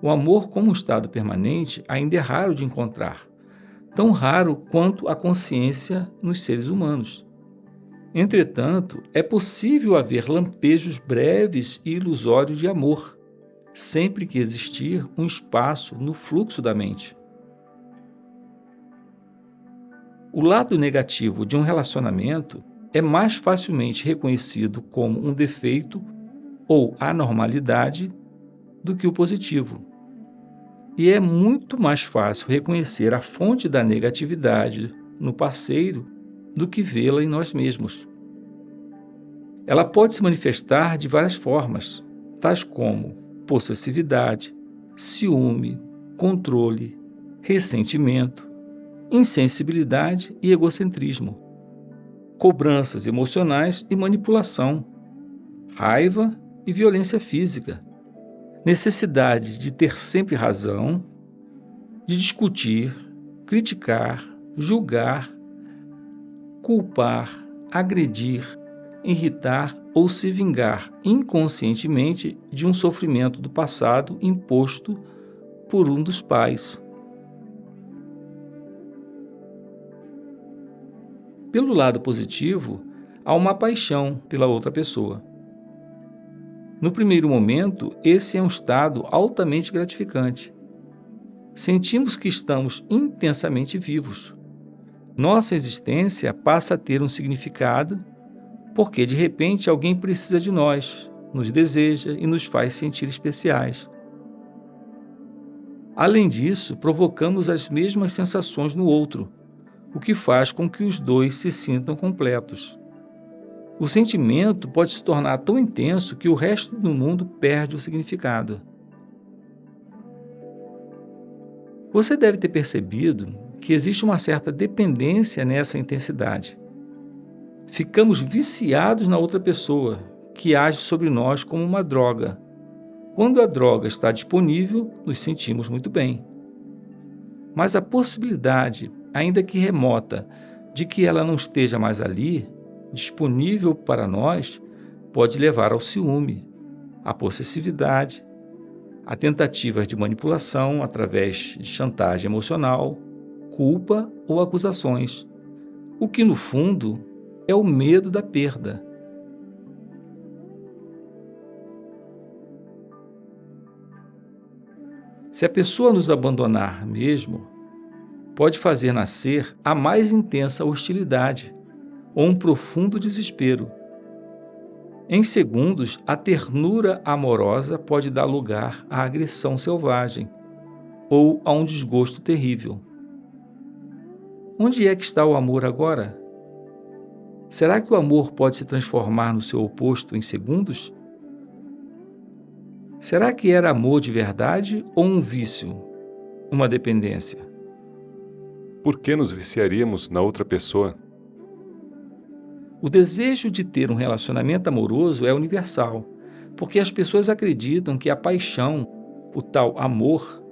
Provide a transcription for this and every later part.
O amor como um estado permanente ainda é raro de encontrar, tão raro quanto a consciência nos seres humanos. Entretanto, é possível haver lampejos breves e ilusórios de amor, sempre que existir um espaço no fluxo da mente. O lado negativo de um relacionamento é mais facilmente reconhecido como um defeito ou anormalidade do que o positivo. E é muito mais fácil reconhecer a fonte da negatividade no parceiro do que vê-la em nós mesmos. Ela pode se manifestar de várias formas, tais como possessividade, ciúme, controle, ressentimento, insensibilidade e egocentrismo, cobranças emocionais e manipulação, raiva e violência física, necessidade de ter sempre razão, de discutir, criticar, julgar, culpar, agredir, irritar ou se vingar inconscientemente de um sofrimento do passado imposto por um dos pais. Pelo lado positivo, há uma paixão pela outra pessoa. No primeiro momento, esse é um estado altamente gratificante. Sentimos que estamos intensamente vivos. Nossa existência passa a ter um significado porque, de repente, alguém precisa de nós, nos deseja e nos faz sentir especiais. Além disso, provocamos as mesmas sensações no outro, o que faz com que os dois se sintam completos. O sentimento pode se tornar tão intenso que o resto do mundo perde o significado. Você deve ter percebido que existe uma certa dependência nessa intensidade. Ficamos viciados na outra pessoa, que age sobre nós como uma droga. Quando a droga está disponível, nos sentimos muito bem. Mas a possibilidade, ainda que remota, de que ela não esteja mais ali, disponível para nós, pode levar ao ciúme, à possessividade, a tentativas de manipulação através de chantagem emocional, culpa ou acusações, o que, no fundo, é o medo da perda. Se a pessoa nos abandonar mesmo, pode fazer nascer a mais intensa hostilidade ou um profundo desespero. Em segundos, a ternura amorosa pode dar lugar à agressão selvagem ou a um desgosto terrível. Onde é que está o amor agora? Será que o amor pode se transformar no seu oposto em segundos? Será que era amor de verdade ou um vício, uma dependência? Por que nos viciaríamos na outra pessoa? O desejo de ter um relacionamento amoroso é universal, porque as pessoas acreditam que a paixão, o tal amor,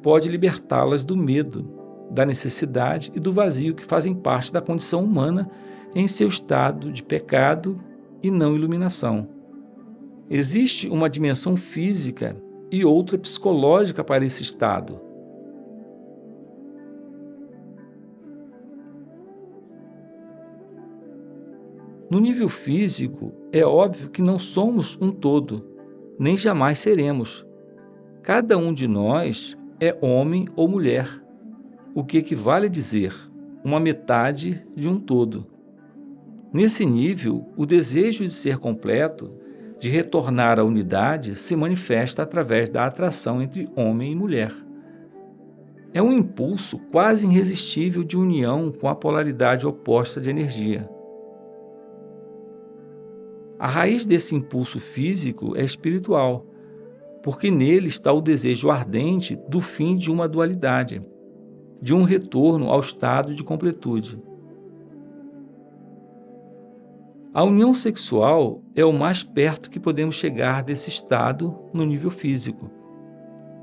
pode libertá-las do medo, da necessidade e do vazio que fazem parte da condição humana em seu estado de pecado e não iluminação. Existe uma dimensão física e outra psicológica para esse estado. No nível físico, é óbvio que não somos um todo, nem jamais seremos. Cada um de nós é homem ou mulher, o que equivale a dizer uma metade de um todo. Nesse nível, o desejo de ser completo, de retornar à unidade, se manifesta através da atração entre homem e mulher. É um impulso quase irresistível de união com a polaridade oposta de energia. A raiz desse impulso físico é espiritual, porque nele está o desejo ardente do fim de uma dualidade, de um retorno ao estado de completude. A união sexual é o mais perto que podemos chegar desse estado no nível físico.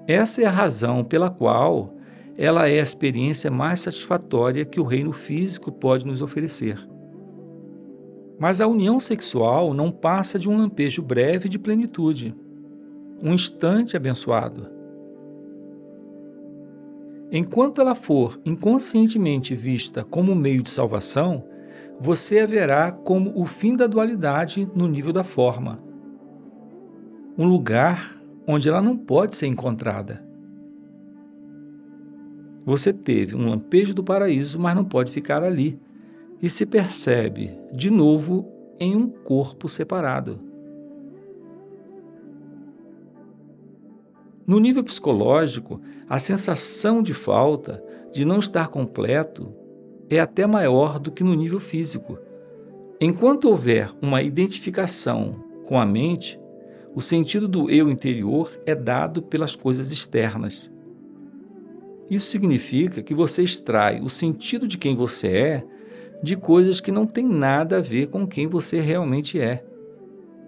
Essa é a razão pela qual ela é a experiência mais satisfatória que o reino físico pode nos oferecer. Mas a união sexual não passa de um lampejo breve de plenitude, um instante abençoado. Enquanto ela for inconscientemente vista como meio de salvação, você a verá como o fim da dualidade no nível da forma, um lugar onde ela não pode ser encontrada. Você teve um lampejo do paraíso, mas não pode ficar ali, e se percebe, de novo, em um corpo separado. No nível psicológico, a sensação de falta, de não estar completo, é até maior do que no nível físico. Enquanto houver uma identificação com a mente, o sentido do eu interior é dado pelas coisas externas. Isso significa que você extrai o sentido de quem você é de coisas que não têm nada a ver com quem você realmente é,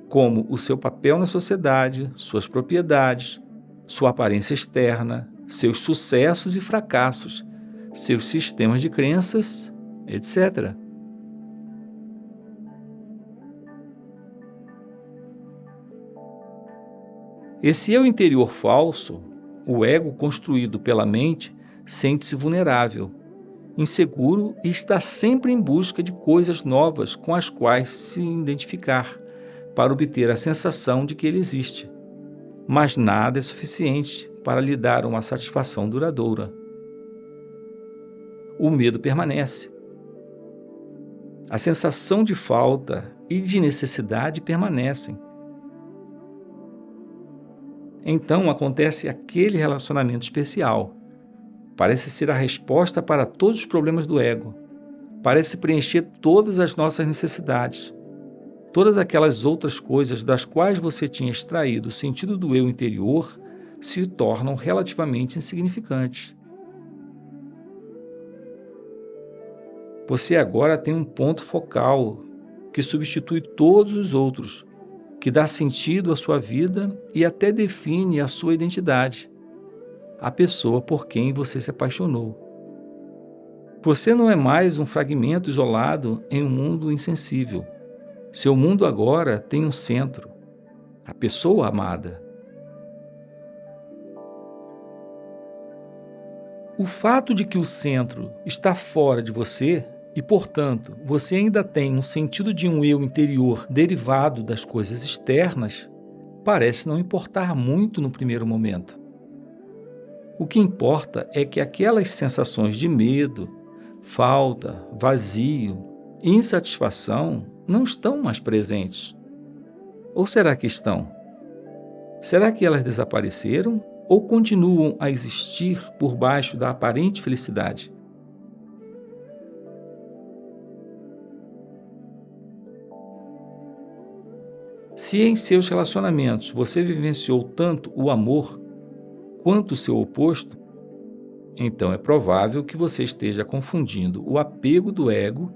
como o seu papel na sociedade, suas propriedades, sua aparência externa, seus sucessos e fracassos, seus sistemas de crenças, etc. Esse eu interior falso, o ego construído pela mente, sente-se vulnerável, inseguro e está sempre em busca de coisas novas com as quais se identificar, para obter a sensação de que ele existe. Mas nada é suficiente para lhe dar uma satisfação duradoura. O medo permanece. A sensação de falta e de necessidade permanecem. Então acontece aquele relacionamento especial. Parece ser a resposta para todos os problemas do ego. Parece preencher todas as nossas necessidades. Todas aquelas outras coisas das quais você tinha extraído o sentido do eu interior se tornam relativamente insignificantes. Você agora tem um ponto focal que substitui todos os outros, que dá sentido à sua vida e até define a sua identidade, a pessoa por quem você se apaixonou. Você não é mais um fragmento isolado em um mundo insensível. Seu mundo agora tem um centro, a pessoa amada. O fato de que o centro está fora de você e, portanto, você ainda tem um sentido de um eu interior derivado das coisas externas, parece não importar muito no primeiro momento. O que importa é que aquelas sensações de medo, falta, vazio, insatisfação não estão mais presentes. Ou será que estão? Será que elas desapareceram ou continuam a existir por baixo da aparente felicidade? Se em seus relacionamentos você vivenciou tanto o amor quanto o seu oposto, então é provável que você esteja confundindo o apego do ego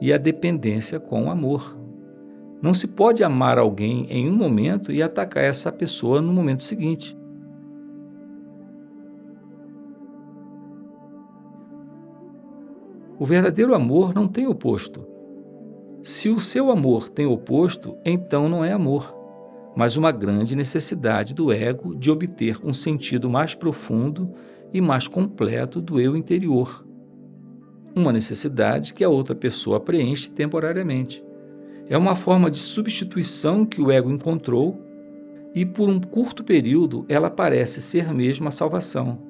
e a dependência com o amor. Não se pode amar alguém em um momento e atacar essa pessoa no momento seguinte. O verdadeiro amor não tem oposto. Se o seu amor tem oposto, então não é amor, mas uma grande necessidade do ego de obter um sentido mais profundo e mais completo do eu interior. Uma necessidade que a outra pessoa preenche temporariamente. É uma forma de substituição que o ego encontrou e, por um curto período, ela parece ser mesmo a salvação.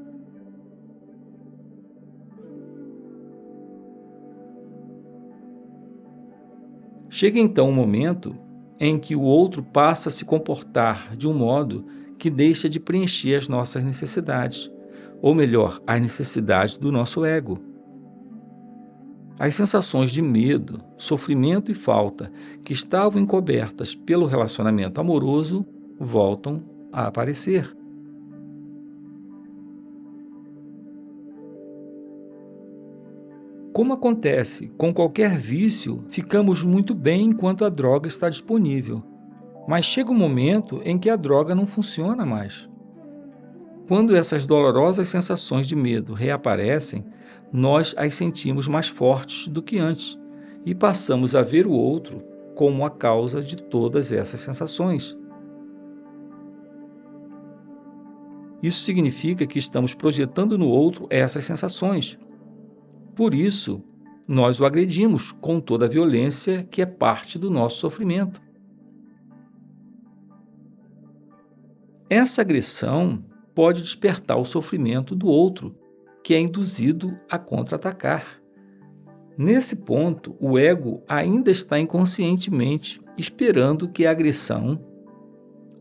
Chega então um momento em que o outro passa a se comportar de um modo que deixa de preencher as nossas necessidades, ou melhor, as necessidades do nosso ego. As sensações de medo, sofrimento e falta que estavam encobertas pelo relacionamento amoroso voltam a aparecer. Como acontece com qualquer vício, ficamos muito bem enquanto a droga está disponível, mas chega um momento em que a droga não funciona mais. Quando essas dolorosas sensações de medo reaparecem, nós as sentimos mais fortes do que antes e passamos a ver o outro como a causa de todas essas sensações. Isso significa que estamos projetando no outro essas sensações. Por isso, nós o agredimos com toda a violência que é parte do nosso sofrimento. Essa agressão pode despertar o sofrimento do outro, que é induzido a contra-atacar. Nesse ponto, o ego ainda está inconscientemente esperando que a agressão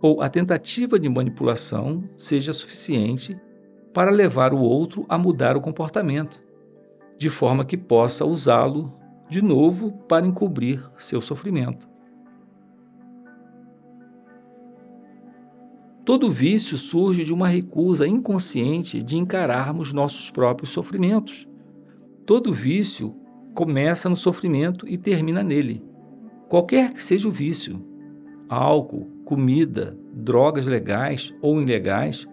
ou a tentativa de manipulação seja suficiente para levar o outro a mudar o comportamento, de forma que possa usá-lo de novo para encobrir seu sofrimento. Todo vício surge de uma recusa inconsciente de encararmos nossos próprios sofrimentos. Todo vício começa no sofrimento e termina nele. Qualquer que seja o vício, álcool, comida, drogas legais ou ilegais,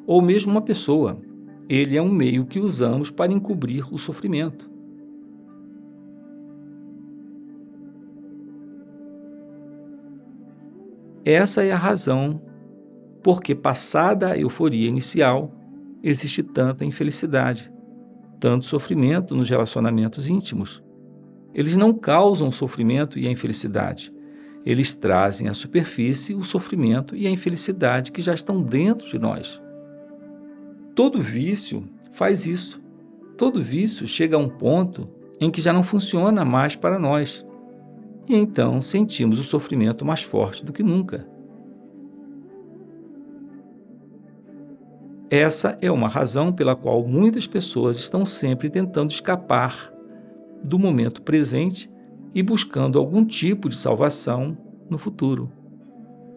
ou mesmo uma pessoa, ele é um meio que usamos para encobrir o sofrimento. Essa é a razão porque, passada a euforia inicial, existe tanta infelicidade, tanto sofrimento nos relacionamentos íntimos. Eles não causam o sofrimento e a infelicidade. Eles trazem à superfície o sofrimento e a infelicidade que já estão dentro de nós. Todo vício faz isso. Todo vício chega a um ponto em que já não funciona mais para nós. E então sentimos o sofrimento mais forte do que nunca. Essa é uma razão pela qual muitas pessoas estão sempre tentando escapar do momento presente e buscando algum tipo de salvação no futuro.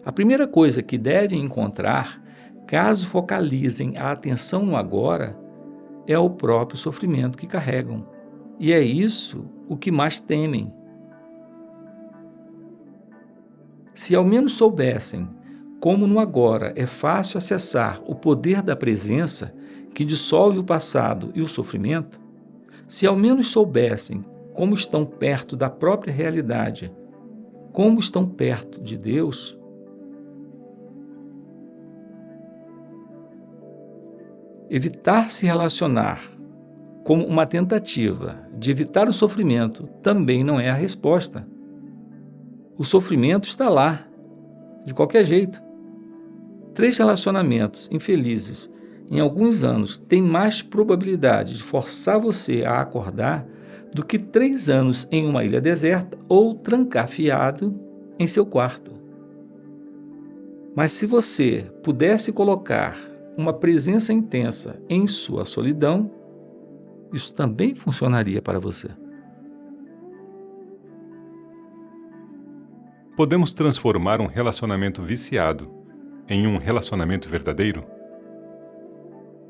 A primeira coisa que devem encontrar, caso focalizem a atenção no agora, é o próprio sofrimento que carregam. E é isso o que mais temem. Se ao menos soubessem como no agora é fácil acessar o poder da presença que dissolve o passado e o sofrimento, se ao menos soubessem como estão perto da própria realidade, como estão perto de Deus, evitar se relacionar como uma tentativa de evitar o sofrimento também não é a resposta. O sofrimento está lá, de qualquer jeito. 3 relacionamentos infelizes em alguns anos têm mais probabilidade de forçar você a acordar do que 3 anos em uma ilha deserta ou trancafiado em seu quarto. Mas se você pudesse colocar uma presença intensa em sua solidão, isso também funcionaria para você. Podemos transformar um relacionamento viciado em um relacionamento verdadeiro?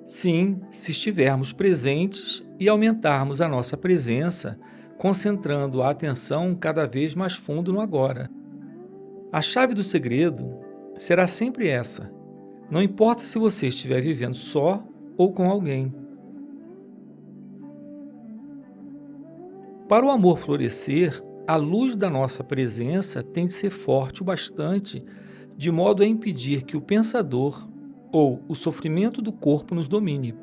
Sim, se estivermos presentes e aumentarmos a nossa presença, concentrando a atenção cada vez mais fundo no agora. A chave do segredo será sempre essa. Não importa se você estiver vivendo só ou com alguém. Para o amor florescer, a luz da nossa presença tem de ser forte o bastante, de modo a impedir que o pensador ou o sofrimento do corpo nos domine.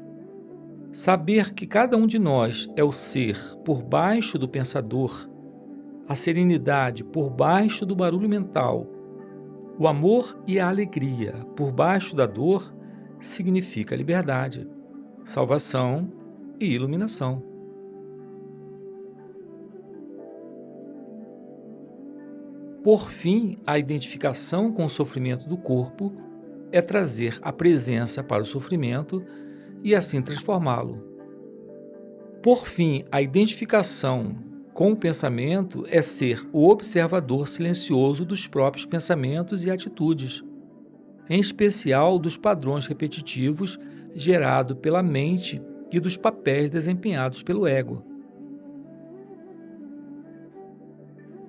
Saber que cada um de nós é o ser por baixo do pensador, a serenidade por baixo do barulho mental, o amor e a alegria por baixo da dor, significa liberdade, salvação e iluminação. Por fim, a identificação com o sofrimento do corpo é trazer a presença para o sofrimento e assim transformá-lo. Por fim, a identificação com o pensamento é ser o observador silencioso dos próprios pensamentos e atitudes, em especial dos padrões repetitivos gerados pela mente e dos papéis desempenhados pelo ego.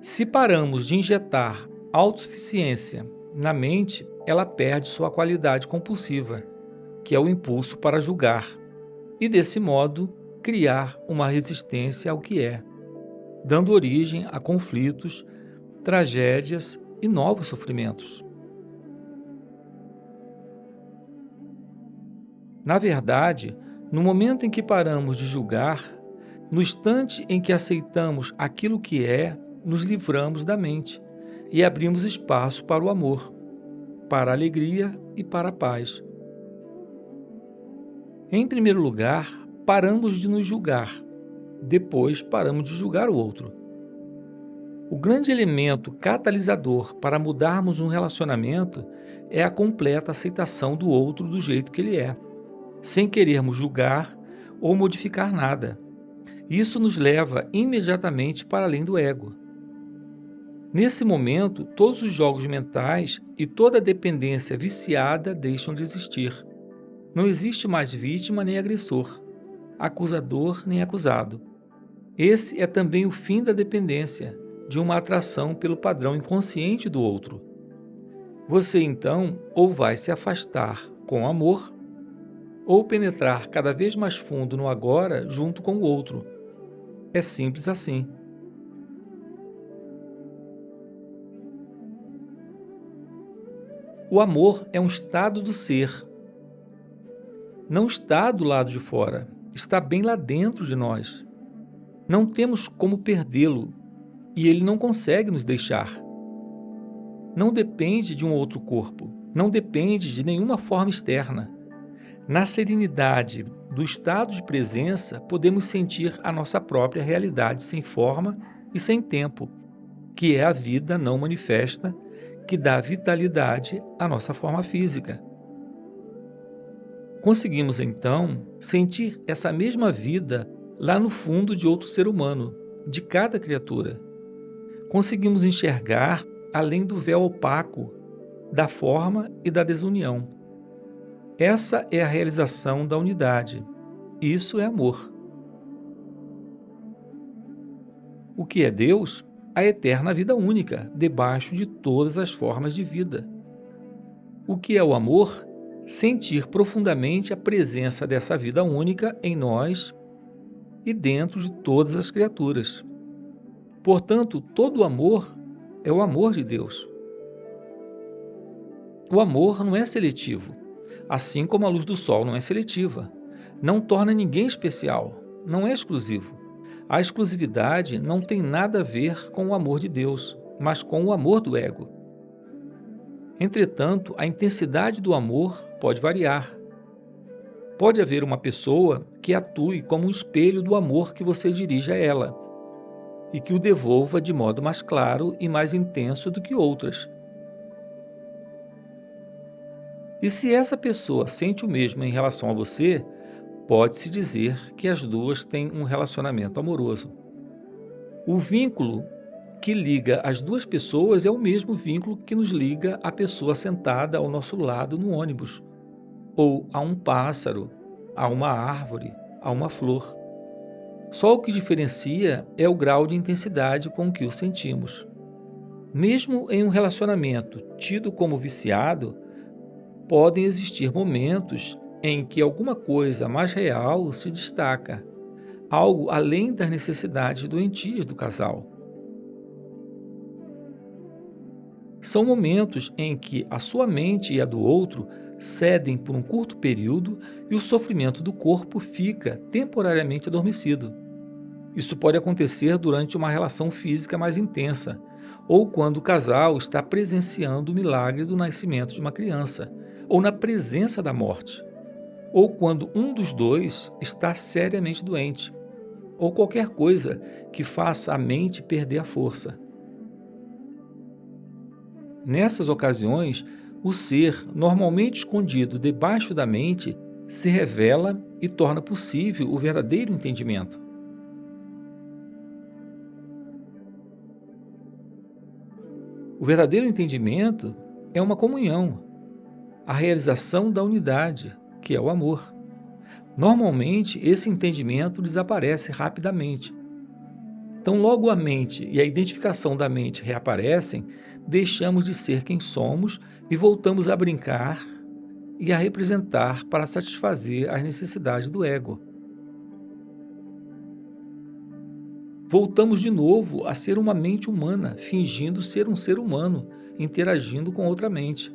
Se paramos de injetar autossuficiência na mente, ela perde sua qualidade compulsiva, que é o impulso para julgar, e desse modo criar uma resistência ao que é, dando origem a conflitos, tragédias e novos sofrimentos. Na verdade, no momento em que paramos de julgar, no instante em que aceitamos aquilo que é, nos livramos da mente e abrimos espaço para o amor, para a alegria e para a paz. Em primeiro lugar, paramos de nos julgar, depois paramos de julgar o outro. O grande elemento catalisador para mudarmos um relacionamento é a completa aceitação do outro do jeito que ele é, sem querermos julgar ou modificar nada. Isso nos leva imediatamente para além do ego. Nesse momento, todos os jogos mentais e toda a dependência viciada deixam de existir. Não existe mais vítima nem agressor, acusador nem acusado. Esse é também o fim da dependência, de uma atração pelo padrão inconsciente do outro. Você então ou vai se afastar com amor, ou penetrar cada vez mais fundo no agora junto com o outro. É simples assim. O amor é um estado do ser. Não está do lado de fora, está bem lá dentro de nós. Não temos como perdê-lo e ele não consegue nos deixar. Não depende de um outro corpo, não depende de nenhuma forma externa. Na serenidade do estado de presença, podemos sentir a nossa própria realidade sem forma e sem tempo, que é a vida não manifesta, que dá vitalidade à nossa forma física. Conseguimos, então, sentir essa mesma vida lá no fundo de outro ser humano, de cada criatura. Conseguimos enxergar além do véu opaco, da forma e da desunião. Essa é a realização da unidade. Isso é amor. O que é Deus? A eterna vida única, debaixo de todas as formas de vida. O que é o amor? Sentir profundamente a presença dessa vida única em nós e dentro de todas as criaturas. Portanto, todo amor é o amor de Deus. O amor não é seletivo, assim como a luz do sol não é seletiva. Não torna ninguém especial, não é exclusivo. A exclusividade não tem nada a ver com o amor de Deus, mas com o amor do ego. Entretanto, a intensidade do amor pode variar. Pode haver uma pessoa que atue como um espelho do amor que você dirige a ela e que o devolva de modo mais claro e mais intenso do que outras. E se essa pessoa sente o mesmo em relação a você, pode-se dizer que as duas têm um relacionamento amoroso. O vínculo que liga as duas pessoas é o mesmo vínculo que nos liga à pessoa sentada ao nosso lado no ônibus, ou a um pássaro, a uma árvore, a uma flor. Só o que diferencia é o grau de intensidade com que o sentimos. Mesmo em um relacionamento tido como viciado, podem existir momentos em que alguma coisa mais real se destaca, algo além das necessidades doentias do casal. São momentos em que a sua mente e a do outro cedem por um curto período e o sofrimento do corpo fica temporariamente adormecido. Isso pode acontecer durante uma relação física mais intensa, ou quando o casal está presenciando o milagre do nascimento de uma criança, ou na presença da morte, ou quando um dos dois está seriamente doente, ou qualquer coisa que faça a mente perder a força. Nessas ocasiões, o ser, normalmente escondido debaixo da mente, se revela e torna possível o verdadeiro entendimento. O verdadeiro entendimento é uma comunhão, a realização da unidade, que é o amor. Normalmente, esse entendimento desaparece rapidamente. Então, logo a mente e a identificação da mente reaparecem, deixamos de ser quem somos e voltamos a brincar e a representar para satisfazer as necessidades do ego. Voltamos de novo a ser uma mente humana, fingindo ser um ser humano, interagindo com outra mente,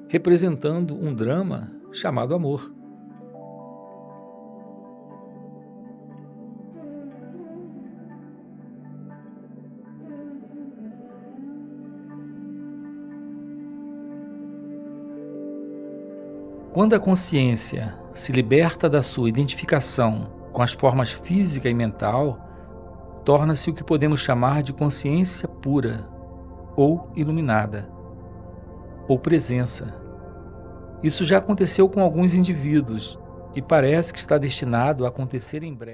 representando um drama chamado amor. Quando a consciência se liberta da sua identificação com as formas física e mental, torna-se o que podemos chamar de consciência pura, ou iluminada, ou presença. Isso já aconteceu com alguns indivíduos e parece que está destinado a acontecer em breve.